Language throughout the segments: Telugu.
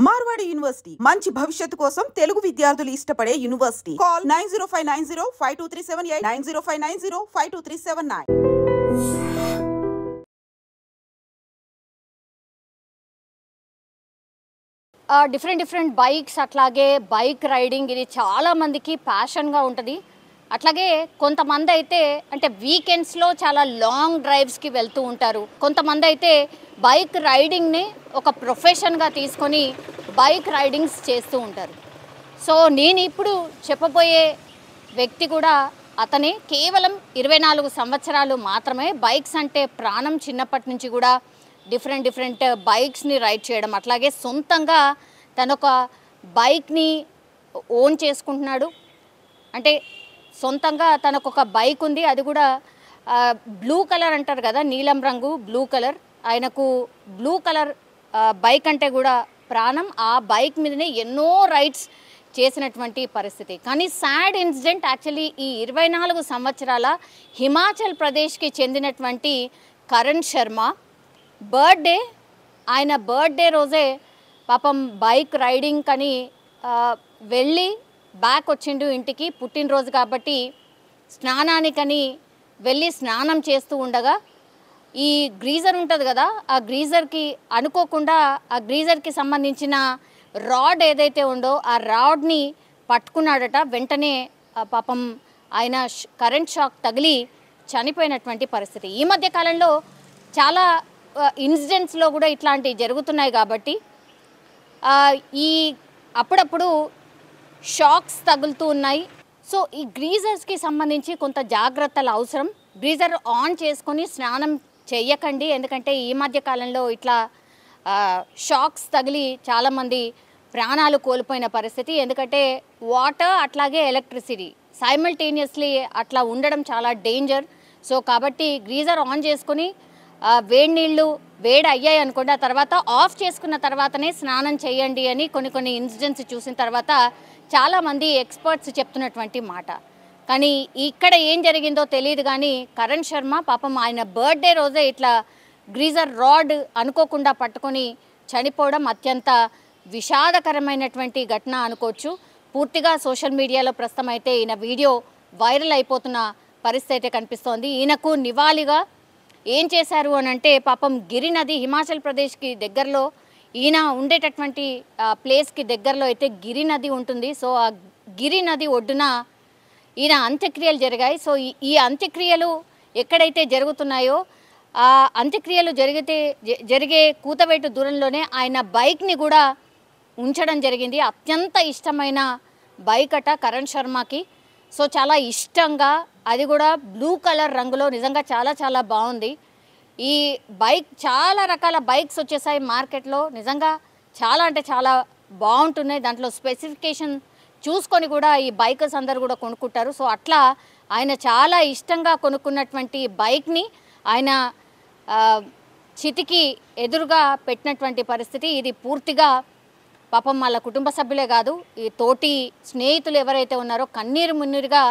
మార్వాడి యూనివర్సిటీ మంచి భవిష్యత్తు కోసం తెలుగు విద్యార్థులు ఇష్టపడే యూనివర్సిటీ. కాల్ 9059052378 9059052379. డిఫరెంట్ బైక్స్ అట్లాగే బైక్ రైడింగ్ ఇది చాలా మందికి ప్యాషన్గా ఉంటుంది. అట్లాగే కొంతమంది అయితే అంటే వీకెండ్స్లో చాలా లాంగ్ డ్రైవ్స్కి వెళ్తూ ఉంటారు. కొంతమంది అయితే బైక్ రైడింగ్ని ఒక ప్రొఫెషన్గా తీసుకొని బైక్ రైడింగ్స్ చేస్తూ ఉంటారు. సో నేను ఇప్పుడు చెప్పబోయే వ్యక్తి కూడా అతనే. కేవలం 24 సంవత్సరాలు మాత్రమే. బైక్స్ అంటే ప్రాణం. చిన్నప్పటి నుంచి కూడా డిఫరెంట్ బైక్స్ని రైడ్ చేయడం, అట్లాగే సొంతంగా తనొక బైక్ని ఓన్ చేసుకుంటున్నాడు. అంటే సొంతంగా తనకు ఒక బైక్ ఉంది, అది కూడా బ్లూ కలర్ అంటారు కదా, నీలం రంగు బ్లూ కలర్. ఆయనకు బ్లూ కలర్ బైక్ అంటే కూడా ప్రాణం. ఆ బైక్ మీదనే ఎన్నో రైడ్స్ చేసినటువంటి పరిస్థితి. కానీ సాడ్ ఇన్సిడెంట్ యాక్చువల్లీ ఈ 24 సంవత్సరాల హిమాచల్ ప్రదేశ్కి చెందినటువంటి కరణ్ శర్మ బర్త్డే. ఆయన బర్త్డే రోజే పాపం బైక్ రైడింగ్ కని వెళ్ళి బ్యాక్ వచ్చిండు ఇంటికి. పుట్టినరోజు కాబట్టి స్నానానికని వెళ్ళి స్నానం చేస్తూ ఉండగా ఈ గ్రీజర్ ఉంటుంది కదా, ఆ గ్రీజర్కి అనుకోకుండా ఆ గ్రీజర్కి సంబంధించిన రాడ్ ఏదైతే ఉందో ఆ రాడ్ని పట్టుకున్నాడట. వెంటనే పాపం ఆయన కరెంట్ షాక్ తగిలి చనిపోయినటువంటి పరిస్థితి. ఈ మధ్య కాలంలో చాలా ఇన్సిడెంట్స్లో కూడా ఇట్లాంటివి జరుగుతున్నాయి కాబట్టి ఈ అప్పుడప్పుడు షాక్స్ తగులుతూ ఉన్నాయి. సో ఈ గ్రీజర్స్కి సంబంధించి కొంత జాగ్రత్తలు అవసరం. గ్రీజర్ ఆన్ చేసుకొని స్నానం చెయ్యకండి, ఎందుకంటే ఈ మధ్య కాలంలో ఇట్లా షాక్స్ తగిలి చాలామంది ప్రాణాలు కోల్పోయిన పరిస్థితి. ఎందుకంటే వాటర్ అట్లాగే ఎలక్ట్రిసిటీ సైమల్టేనియస్లీ అట్లా ఉండడం చాలా డేంజర్. సో కాబట్టి గ్రీజర్ ఆన్ చేసుకొని వేడి నీళ్ళు వేడి అయ్యాయి అనుకోండి, ఆ తర్వాత ఆఫ్ చేసుకున్న తర్వాతనే స్నానం చేయండి అని కొన్ని ఇన్సిడెంట్స్ చూసిన తర్వాత చాలామంది ఎక్స్పర్ట్స్ చెప్తున్నటువంటి మాట. కానీ ఇక్కడ ఏం జరిగిందో తెలియదు. కానీ కరణ్ శర్మ పాపం ఆయన బర్త్డే రోజే ఇట్లా గ్రీజర్ రాడ్ అనుకోకుండా పట్టుకొని చనిపోవడం అత్యంత విషాదకరమైనటువంటి ఘటన అనుకోవచ్చు. పూర్తిగా సోషల్ మీడియాలో ప్రస్తుతం అయితే ఈయన వీడియో వైరల్ అయిపోతున్న పరిస్థితి అయితే కనిపిస్తోంది. ఈయనకు నివాళిగా ఏం చేశారు అని అంటే పాపం గిరి నది, హిమాచల్ ప్రదేశ్కి దగ్గరలో ఈయన ఉండేటటువంటి ప్లేస్కి దగ్గరలో అయితే గిరి నది ఉంటుంది. సో ఆ గిరి నది ఒడ్డున ఈయన అంత్యక్రియలు జరిగాయి. సో ఈ అంత్యక్రియలు ఎక్కడైతే జరుగుతున్నాయో ఆ అంత్యక్రియలు జరిగే కూతవేటు దూరంలోనే ఆయన బైక్ని కూడా ఉంచడం జరిగింది. అత్యంత ఇష్టమైన బైక్ అట కరణ్ శర్మకి. సో చాలా ఇష్టంగా, అది కూడా బ్లూ కలర్ రంగులో, నిజంగా చాలా బాగుంది. ఈ బైక్ చాలా రకాల బైక్స్ వచ్చేసాయి మార్కెట్లో, నిజంగా చాలా అంటే చాలా బాగుంటున్నాయి. దాంట్లో స్పెసిఫికేషన్ చూసుకొని కూడా ఈ బైకర్స్ అందరూ కూడా కొనుక్కుంటారు. సో అట్లా ఆయన చాలా ఇష్టంగా కొనుక్కున్నటువంటి బైక్ని ఆయన చితికి ఎదురుగా పెట్టినటువంటి పరిస్థితి. ఇది పూర్తిగా పాపం వాళ్ళ కుటుంబ సభ్యులే కాదు, ఈ తోటి స్నేహితులు ఎవరైతే ఉన్నారో కన్నీరు మున్నీరుగా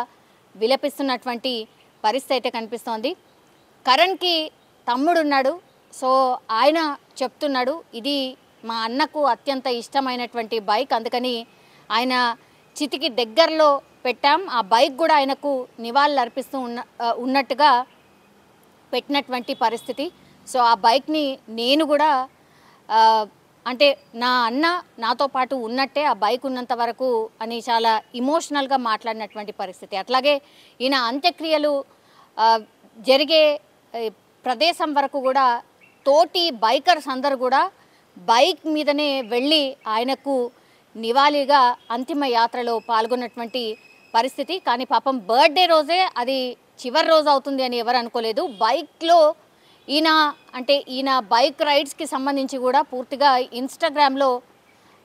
విలపిస్తున్నటువంటి పరిస్థితి అయితే కనిపిస్తోంది. కరణ్కి తమ్ముడున్నాడు. సో ఆయన చెప్తున్నాడు, ఇది మా అన్నకు అత్యంత ఇష్టమైనటువంటి బైక్, అందుకని ఆయన చితికి దగ్గరలో పెట్టాం. ఆ బైక్ కూడా ఆయనకు నివాళులు అర్పిస్తూ ఉన్నట్టుగా పెట్టినటువంటి పరిస్థితి. సో ఆ బైక్ని నేను కూడా అంటే నా అన్న నాతో పాటు ఉన్నట్టే, ఆ బైక్ ఉన్నంత వరకు అని చాలా ఇమోషనల్గా మాట్లాడినటువంటి పరిస్థితి. అట్లాగే ఈయన అంత్యక్రియలు జరిగే ప్రదేశం వరకు కూడా తోటి బైకర్స్ అందరూ కూడా బైక్ మీదనే వెళ్ళి ఆయనకు నివాళిగా అంతిమ యాత్రలో పాల్గొన్నటువంటి పరిస్థితి. కానీ పాపం బర్త్డే రోజే అది చివరి రోజు అవుతుంది అని ఎవరు అనుకోలేదు. బైక్లో ఈయన బైక్ రైడ్స్కి సంబంధించి కూడా పూర్తిగా ఇన్స్టాగ్రామ్లో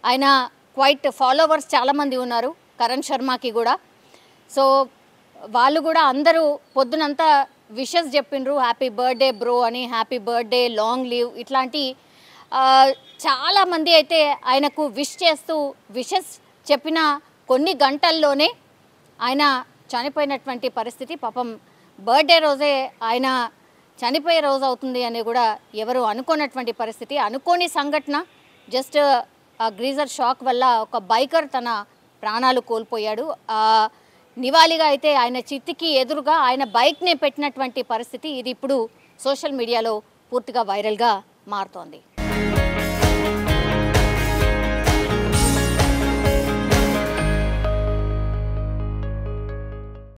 ఆయన క్వైట్ ఫాలోవర్స్ చాలామంది ఉన్నారు కరణ్ శర్మకి కూడా. సో వాళ్ళు కూడా అందరూ పొద్దునంతా విషెస్ చెప్పిండ్రు, హ్యాపీ బర్త్డే బ్రో అని, హ్యాపీ బర్త్డే, లాంగ్ లీవ్, ఇట్లాంటి చాలామంది అయితే ఆయనకు విషెస్ చెప్పిన కొన్ని గంటల్లోనే ఆయన చనిపోయినటువంటి పరిస్థితి. పాపం బర్త్డే రోజే ఆయన చనిపోయే రోజు అవుతుంది అని కూడా ఎవరు అనుకోనటువంటి పరిస్థితి. అనుకోని సంఘటన, జస్ట్ ఆ గ్రీజర్ షాక్ వల్ల ఒక బైకర్ తన ప్రాణాలు కోల్పోయాడు. నివాళిగా అయితే ఆయన చితికి ఎదురుగా ఆయన బైక్నే పెట్టినటువంటి పరిస్థితి. ఇది ఇప్పుడు సోషల్ మీడియాలో పూర్తిగా వైరల్గా మారుతోంది.